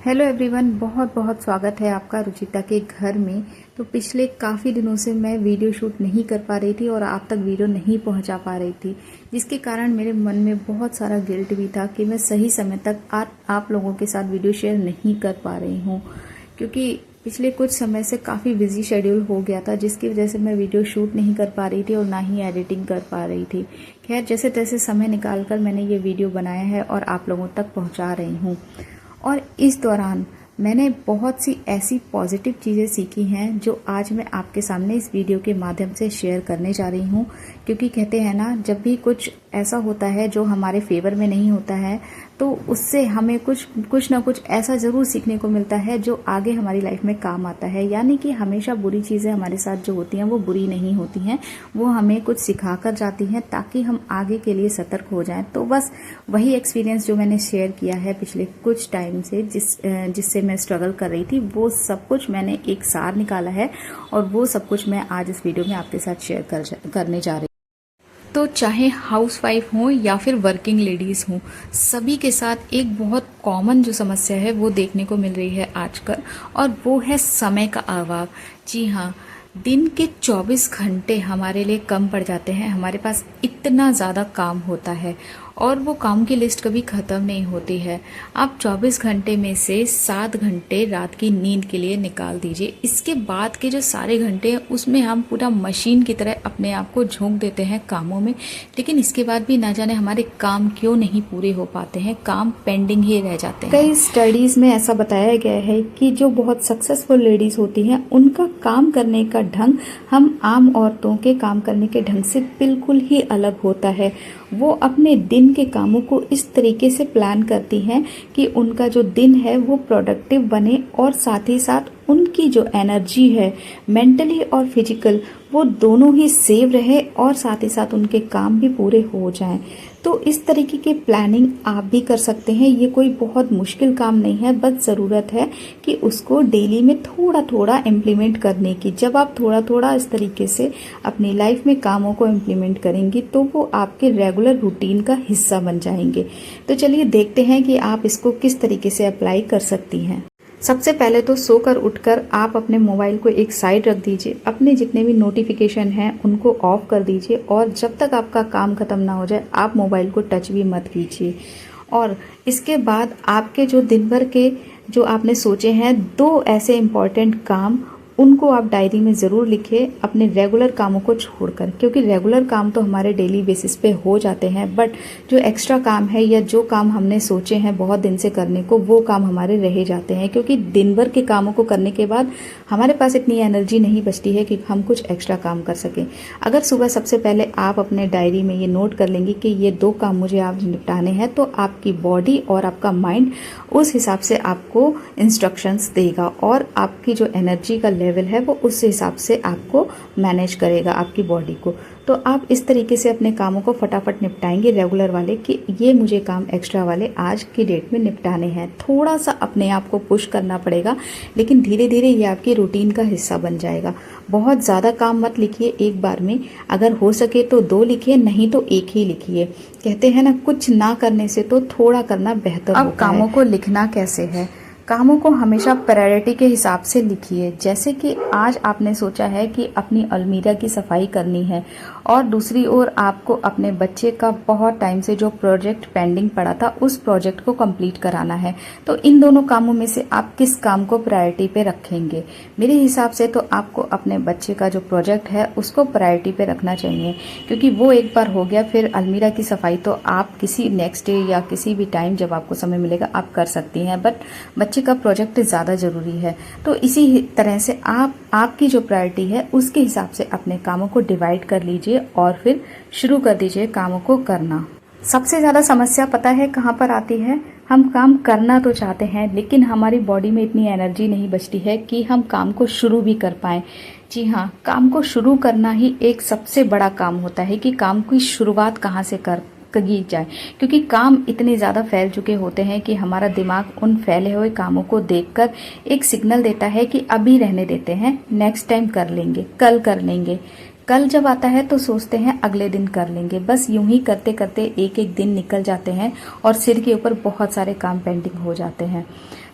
Hello everyone, बहुत बहुत स्वागत है आपका रुचिता के घर में। तो पिछले काफ़ी दिनों से मैं वीडियो शूट नहीं कर पा रही थी और आप तक वीडियो नहीं पहुंचा पा रही थी, जिसके कारण मेरे मन में बहुत सारा गिल्ट भी था कि मैं सही समय तक आप लोगों के साथ वीडियो शेयर नहीं कर पा रही हूँ, क्योंकि पिछले कुछ समय से काफ़ी बिजी शेड्यूल हो गया था, जिसकी वजह से मैं वीडियो शूट नहीं कर पा रही थी और ना ही एडिटिंग कर पा रही थी। खैर, जैसे तैसे समय निकाल कर मैंने ये वीडियो बनाया है और आप लोगों तक पहुँचा रही हूँ। और इस दौरान मैंने बहुत सी ऐसी पॉजिटिव चीज़ें सीखी हैं जो आज मैं आपके सामने इस वीडियो के माध्यम से शेयर करने जा रही हूँ। क्योंकि कहते हैं ना, जब भी कुछ ऐसा होता है जो हमारे फेवर में नहीं होता है तो उससे हमें कुछ ना कुछ ऐसा ज़रूर सीखने को मिलता है जो आगे हमारी लाइफ में काम आता है। यानी कि हमेशा बुरी चीज़ें हमारे साथ जो होती हैं वो बुरी नहीं होती हैं, वो हमें कुछ सिखा कर जाती हैं ताकि हम आगे के लिए सतर्क हो जाएं। तो बस वही एक्सपीरियंस जो मैंने शेयर किया है पिछले कुछ टाइम से, जिससे मैं स्ट्रगल कर रही थी, वो सब कुछ मैंने एक सार निकाला है और वो सब कुछ मैं आज इस वीडियो में आपके साथ शेयर करने जा रही हूँ। तो चाहे हाउसवाइफ हो या फिर वर्किंग लेडीज़ हो, सभी के साथ एक बहुत कॉमन जो समस्या है वो देखने को मिल रही है आजकल, और वो है समय का अभाव। जी हाँ, दिन के 24 घंटे हमारे लिए कम पड़ जाते हैं। हमारे पास इतना ज़्यादा काम होता है और वो काम की लिस्ट कभी ख़त्म नहीं होती है। आप 24 घंटे में से 7 घंटे रात की नींद के लिए निकाल दीजिए। इसके बाद के जो सारे घंटे हैं उसमें हम पूरा मशीन की तरह अपने आप को झोंक देते हैं कामों में, लेकिन इसके बाद भी ना जाने हमारे काम क्यों नहीं पूरे हो पाते हैं, काम पेंडिंग ही रह जाते हैं। कई स्टडीज़ में ऐसा बताया गया है कि जो बहुत सक्सेसफुल लेडीज़ होती हैं उनका काम करने का ढंग हम आम औरतों के काम करने के ढंग से बिल्कुल ही अलग होता है। वो अपने दिन के कामों को इस तरीके से प्लान करती हैं कि उनका जो दिन है वो प्रोडक्टिव बने और साथ ही साथ उनकी जो एनर्जी है, मेंटली और फिजिकल, वो दोनों ही सेव रहे और साथ ही साथ उनके काम भी पूरे हो जाएं। तो इस तरीके की प्लानिंग आप भी कर सकते हैं। ये कोई बहुत मुश्किल काम नहीं है, बस ज़रूरत है कि उसको डेली में थोड़ा थोड़ा इम्प्लीमेंट करने की। जब आप थोड़ा थोड़ा इस तरीके से अपनी लाइफ में कामों को इम्प्लीमेंट करेंगी तो वो आपके रेगुलर रूटीन का हिस्सा बन जाएंगे। तो चलिए देखते हैं कि आप इसको किस तरीके से अप्लाई कर सकती हैं। सबसे पहले तो सोकर उठकर आप अपने मोबाइल को एक साइड रख दीजिए, अपने जितने भी नोटिफिकेशन हैं उनको ऑफ कर दीजिए और जब तक आपका काम खत्म ना हो जाए आप मोबाइल को टच भी मत कीजिए। और इसके बाद आपके जो दिन भर के जो आपने सोचे हैं 2 ऐसे इम्पॉर्टेंट काम, उनको आप डायरी में ज़रूर लिखिए अपने रेगुलर कामों को छोड़कर, क्योंकि रेगुलर काम तो हमारे डेली बेसिस पे हो जाते हैं, बट जो एक्स्ट्रा काम है या जो काम हमने सोचे हैं बहुत दिन से करने को, वो काम हमारे रह जाते हैं। क्योंकि दिन भर के कामों को करने के बाद हमारे पास इतनी एनर्जी नहीं बचती है कि हम कुछ एक्स्ट्रा काम कर सकें। अगर सुबह सबसे पहले आप अपने डायरी में ये नोट कर लेंगे कि ये 2 काम मुझे आज निपटाने हैं, तो आपकी बॉडी और आपका माइंड उस हिसाब से आपको इंस्ट्रक्शंस देगा और आपकी जो एनर्जी का लेवल है वो उस हिसाब से आपको मैनेज करेगा, आपकी बॉडी को। तो आप इस तरीके से अपने कामों को फटाफट निपटाएंगे रेगुलर वाले, कि ये मुझे काम एक्स्ट्रा वाले आज की डेट में निपटाने हैं। थोड़ा सा अपने आप को पुश करना पड़ेगा, लेकिन धीरे धीरे ये आपकी रूटीन का हिस्सा बन जाएगा। बहुत ज़्यादा काम मत लिखिए एक बार में, अगर हो सके तो 2 लिखिए, नहीं तो 1 ही लिखिए। कहते हैं ना, कुछ ना करने से तो थोड़ा करना बेहतर होता है। अब कामों को लिखना कैसे है? कामों को हमेशा प्रायोरिटी के हिसाब से लिखिए। जैसे कि आज आपने सोचा है कि अपनी अलमीरा की सफाई करनी है और दूसरी ओर आपको अपने बच्चे का बहुत टाइम से जो प्रोजेक्ट पेंडिंग पड़ा था उस प्रोजेक्ट को कंप्लीट कराना है, तो इन दोनों कामों में से आप किस काम को प्रायोरिटी पे रखेंगे? मेरे हिसाब से तो आपको अपने बच्चे का जो प्रोजेक्ट है उसको प्रायोरिटी पे रखना चाहिए, क्योंकि वो एक बार हो गया, फिर अलमीरा की सफाई तो आप किसी नेक्स्ट डे या किसी भी टाइम जब आपको समय मिलेगा आप कर सकती हैं, बट बच्चे का प्रोजेक्ट ज़्यादा ज़रूरी है। तो इसी तरह से आपकी जो प्रायोरिटी है उसके हिसाब से अपने कामों को डिवाइड कर लीजिए और फिर शुरू कर दीजिए कामों को करना। सबसे ज़्यादा समस्या पता है कहाँ पर आती है? हम काम करना तो चाहते हैं लेकिन हमारी बॉडी में इतनी एनर्जी नहीं बचती है कि हम काम को शुरू भी कर पाएँ। जी हाँ, काम को शुरू करना ही एक सबसे बड़ा काम होता है कि काम की शुरुआत कहाँ से की जाए, क्योंकि काम इतने ज़्यादा फैल चुके होते हैं कि हमारा दिमाग उन फैले हुए कामों को देखकर एक सिग्नल देता है कि अभी रहने देते हैं, नेक्स्ट टाइम कर लेंगे, कल कर लेंगे। कल जब आता है तो सोचते हैं अगले दिन कर लेंगे। बस यूं ही करते करते एक एक दिन निकल जाते हैं और सिर के ऊपर बहुत सारे काम पेंडिंग हो जाते हैं।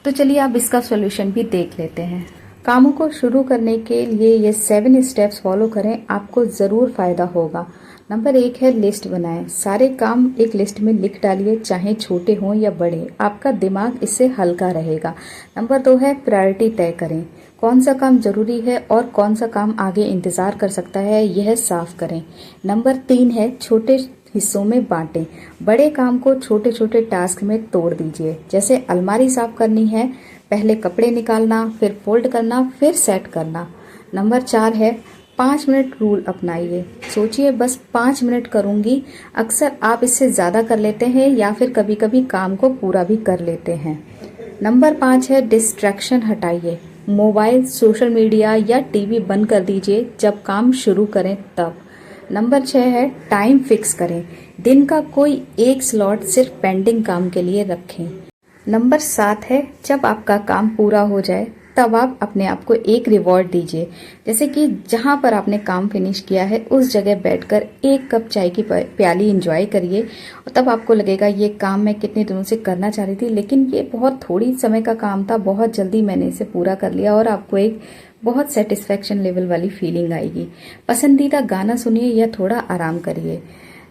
तो चलिए अब इसका सॉल्यूशन भी देख लेते हैं। कामों को शुरू करने के लिए ये 7 स्टेप्स फॉलो करें, आपको ज़रूर फ़ायदा होगा। नंबर 1 है लिस्ट बनाएं। सारे काम एक लिस्ट में लिख डालिए, चाहे छोटे हों या बड़े, आपका दिमाग इससे हल्का रहेगा। नंबर 2 है प्रायोरिटी तय करें। कौन सा काम जरूरी है और कौन सा काम आगे इंतज़ार कर सकता है, यह साफ करें। नंबर 3 है छोटे हिस्सों में बांटें। बड़े काम को छोटे छोटे टास्क में तोड़ दीजिए। जैसे अलमारी साफ करनी है, पहले कपड़े निकालना, फिर फोल्ड करना, फिर सेट करना। नंबर 4 है 5 मिनट रूल अपनाइए। सोचिए बस 5 मिनट करूंगी। अक्सर आप इससे ज़्यादा कर लेते हैं या फिर कभी कभी काम को पूरा भी कर लेते हैं। नंबर 5 है डिस्ट्रैक्शन हटाइए। मोबाइल, सोशल मीडिया या टीवी बंद कर दीजिए जब काम शुरू करें तब। नंबर 6 है टाइम फिक्स करें। दिन का कोई एक स्लॉट सिर्फ पेंडिंग काम के लिए रखें। नंबर 7 है जब आपका काम पूरा हो जाए तब आप अपने आप को एक रिवॉर्ड दीजिए। जैसे कि जहां पर आपने काम फिनिश किया है उस जगह बैठकर 1 कप चाय की प्याली एंजॉय करिए। और तब आपको लगेगा ये काम मैं कितने दिनों से करना चाह रही थी, लेकिन ये बहुत थोड़ी समय का काम था, बहुत जल्दी मैंने इसे पूरा कर लिया, और आपको एक बहुत सेटिस्फेक्शन लेवल वाली फीलिंग आएगी। पसंदीदा गाना सुनिए या थोड़ा आराम करिए।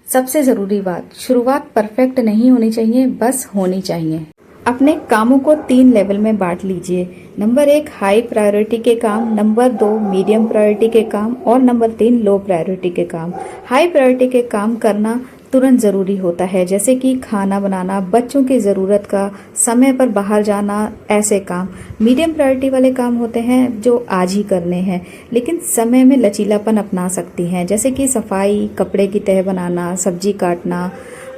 सबसे ज़रूरी बात, शुरुआत परफेक्ट नहीं होनी चाहिए, बस होनी चाहिए। अपने कामों को 3 लेवल में बांट लीजिए। नंबर 1 हाई प्रायोरिटी के काम, नंबर 2 मीडियम प्रायोरिटी के काम और नंबर 3 लो प्रायोरिटी के काम। हाई प्रायोरिटी के काम करना तुरंत ज़रूरी होता है, जैसे कि खाना बनाना, बच्चों की ज़रूरत का, समय पर बाहर जाना, ऐसे काम। मीडियम प्रायोरिटी वाले काम होते हैं जो आज ही करने हैं, लेकिन समय में लचीलापन अपना सकती हैं, जैसे कि सफाई, कपड़े की तह बनाना, सब्जी काटना,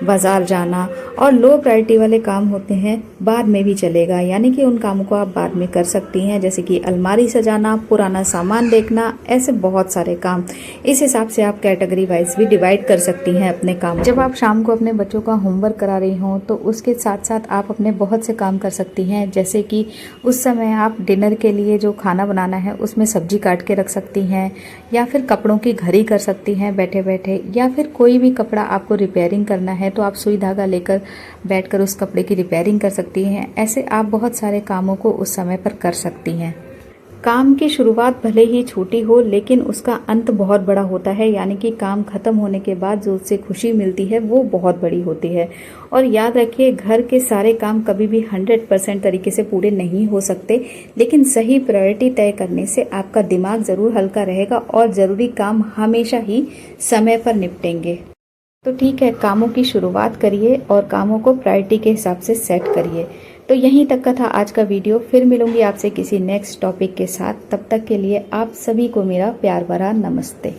बाजार जाना। और लो प्रायोरिटी वाले काम होते हैं बाद में भी चलेगा, यानी कि उन कामों को आप बाद में कर सकती हैं, जैसे कि अलमारी सजाना, पुराना सामान देखना, ऐसे बहुत सारे काम। इस हिसाब से आप कैटेगरी वाइज भी डिवाइड कर सकती हैं अपने काम। जब आप शाम को अपने बच्चों का होमवर्क करा रही हों तो उसके साथ साथ आप अपने बहुत से काम कर सकती हैं, जैसे कि उस समय आप डिनर के लिए जो खाना बनाना है उसमें सब्जी काट के रख सकती हैं, या फिर कपड़ों की घड़ी कर सकती हैं बैठे बैठे, या फिर कोई भी कपड़ा आपको रिपेयरिंग करना है तो आप सुई धागा लेकर बैठकर उस कपड़े की रिपेयरिंग कर सकती हैं। ऐसे आप बहुत सारे कामों को उस समय पर कर सकती हैं। काम की शुरुआत भले ही छोटी हो, लेकिन उसका अंत बहुत बड़ा होता है, यानी कि काम खत्म होने के बाद जो उससे खुशी मिलती है वो बहुत बड़ी होती है। और याद रखिए, घर के सारे काम कभी भी 100% तरीके से पूरे नहीं हो सकते, लेकिन सही प्रायोरिटी तय करने से आपका दिमाग ज़रूर हल्का रहेगा और ज़रूरी काम हमेशा ही समय पर निपटेंगे। तो ठीक है, कामों की शुरुआत करिए और कामों को प्रायोरिटी के हिसाब से सेट करिए। तो यहीं तक का था आज का वीडियो। फिर मिलूंगी आपसे किसी नेक्स्ट टॉपिक के साथ। तब तक के लिए आप सभी को मेरा प्यार भरा नमस्ते।